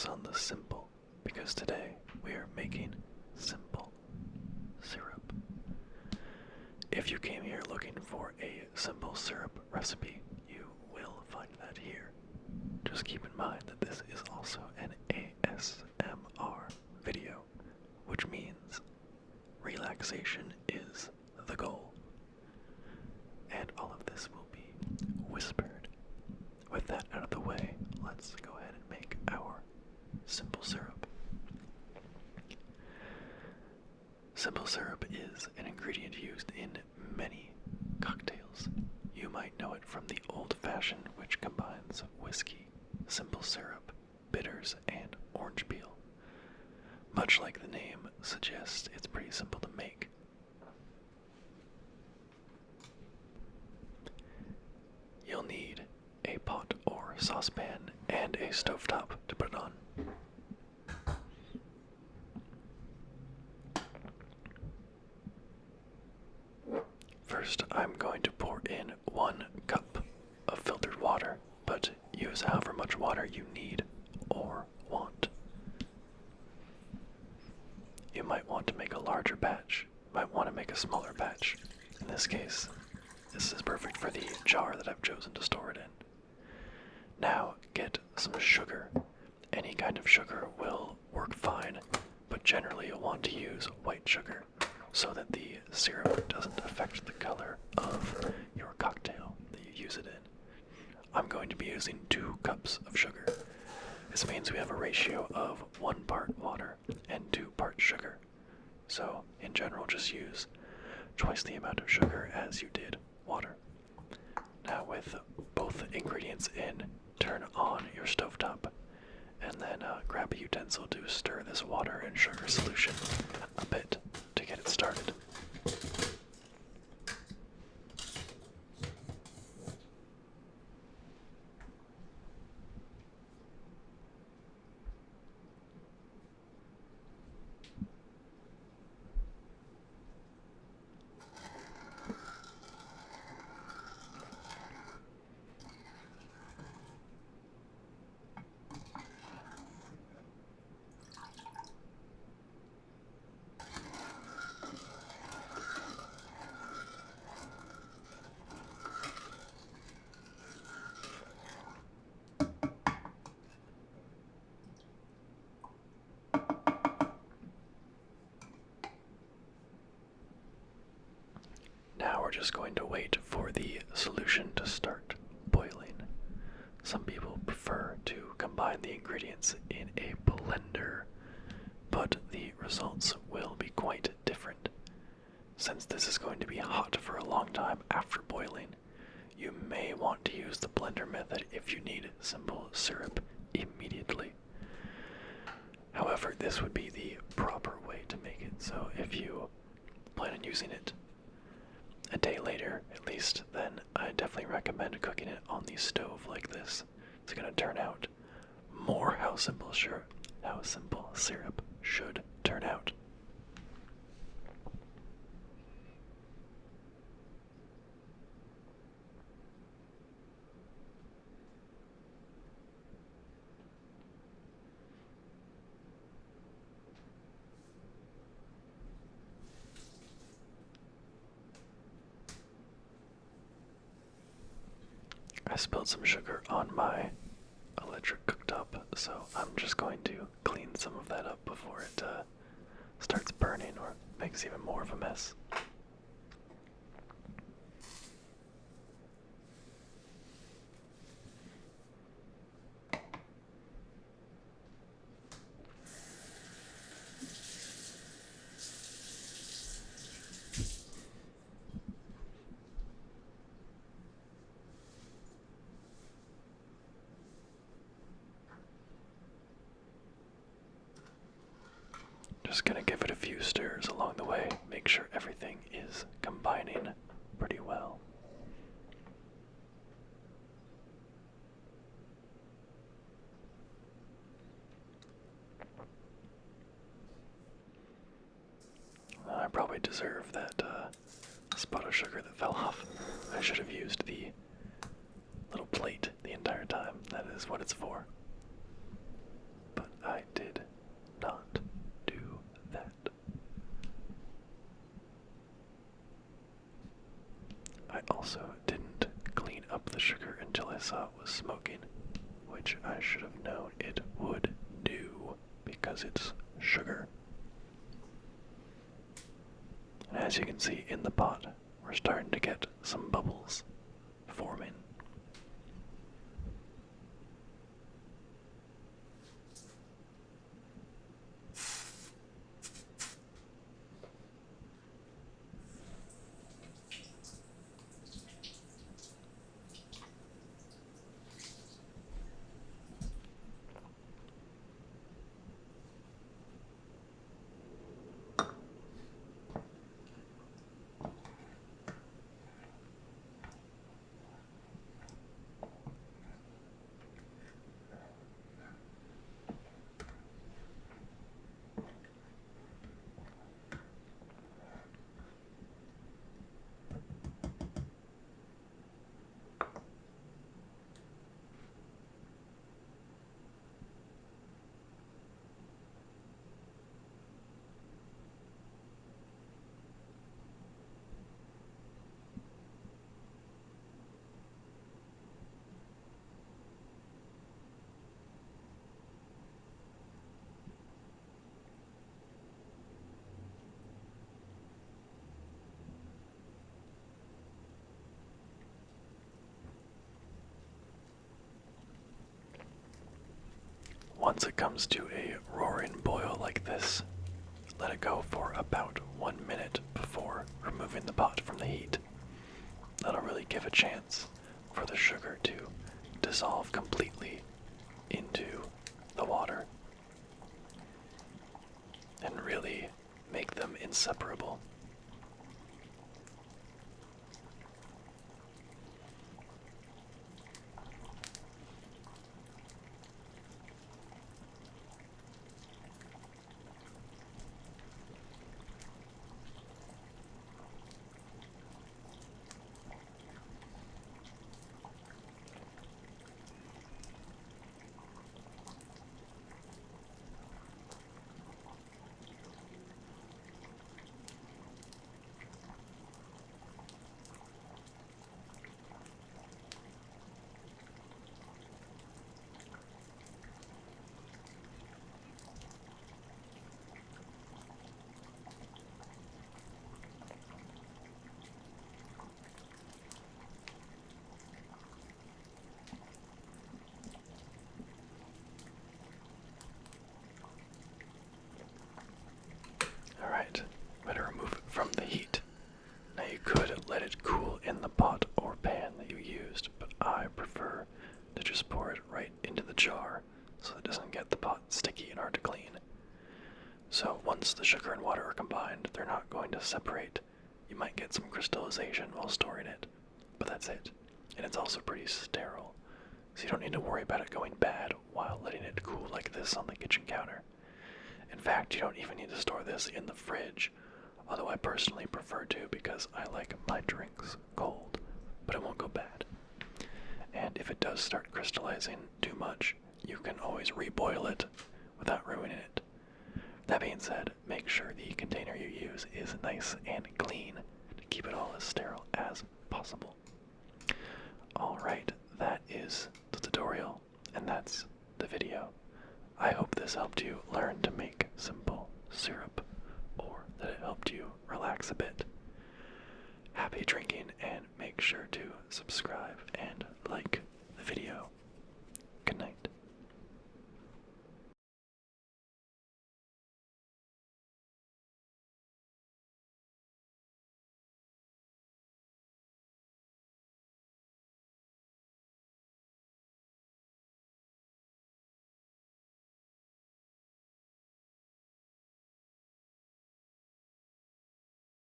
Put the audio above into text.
focus on the simple, because today we are making simple syrup. If you came here looking for a simple syrup recipe, you will find that here. Just keep in mind that this is also an ASMR video, which means relaxation is the goal. And all of this will be whispered. With that out of the way, let's go ahead and make our simple syrup. Simple syrup is an ingredient used in many cocktails. You might know it from the old-fashioned, which combines whiskey, simple syrup, bitters, and orange peel. Much like the name suggests, it's pretty simple to make. You'll need a pot or saucepan and a stovetop to put it on. First, I'm going to pour in 1 cup of filtered water, but use however much water you need or want. You might want to make a larger batch, might want to make a smaller batch. In this case, this is perfect for the jar that I've chosen to store it in. Now, get some sugar. Any kind of sugar will work fine, but generally you'll want to use white sugar so that the syrup doesn't affect the color of your cocktail that you use it in. I'm going to be using 2 cups of sugar. This means we have a ratio of 1 part water and 2 parts sugar. So, in general, just use twice the amount of sugar as you did water. Now, with both ingredients in, turn on your stovetop, and then grab a utensil to stir this water and sugar solution a bit to get it started. Now we're just going to wait for the solution to start boiling. Some people prefer to combine the ingredients in a blender, but the results will be quite different. Since this is going to be hot for a long time after boiling, you may want to use the blender method if you need simple syrup immediately. However, this would be the proper way to make it, so if you plan on using it a day later, at least, then I definitely recommend cooking it on the stove like this. It's going to turn out more how simple syrup should turn out. I spilled some sugar on my electric cooktop, so I'm just going to clean some of that up before it starts burning or makes even more of a mess. Just gonna give it a few stirs along the way, make sure everything is combining pretty well. I probably deserve that spot of sugar that fell off. I should have used the little plate the entire time. That is what it's for. But saw it was smoking, which I should have known it would do because it's sugar. And as you can see in the pot, we're starting to get some bubbles forming. Once it comes to a roaring boil like this, let it go for about 1 minute before removing the pot from the heat. That'll really give a chance for the sugar to dissolve completely into the water and really make them inseparable. Alright, better remove it from the heat. Now you could let it cool in the pot or pan that you used, but I prefer to just pour it right into the jar so it doesn't get the pot sticky and hard to clean. So once the sugar and water are combined, they're not going to separate. You might get some crystallization while storing it, but that's it. And it's also pretty sterile, so you don't need to worry about it going bad while letting it cool like this on the kitchen counter. In fact, you don't even need to store this in the fridge, although I personally prefer to because I like my drinks cold, but it won't go bad. And if it does start crystallizing too much, you can always reboil it without ruining it. That being said, make sure the container you use is nice and clean to keep it all as sterile as possible. Alright, that is the tutorial, and that's the video. I hope this helped you learn to make simple syrup, or that it helped you relax a bit. Happy drinking, and make sure to subscribe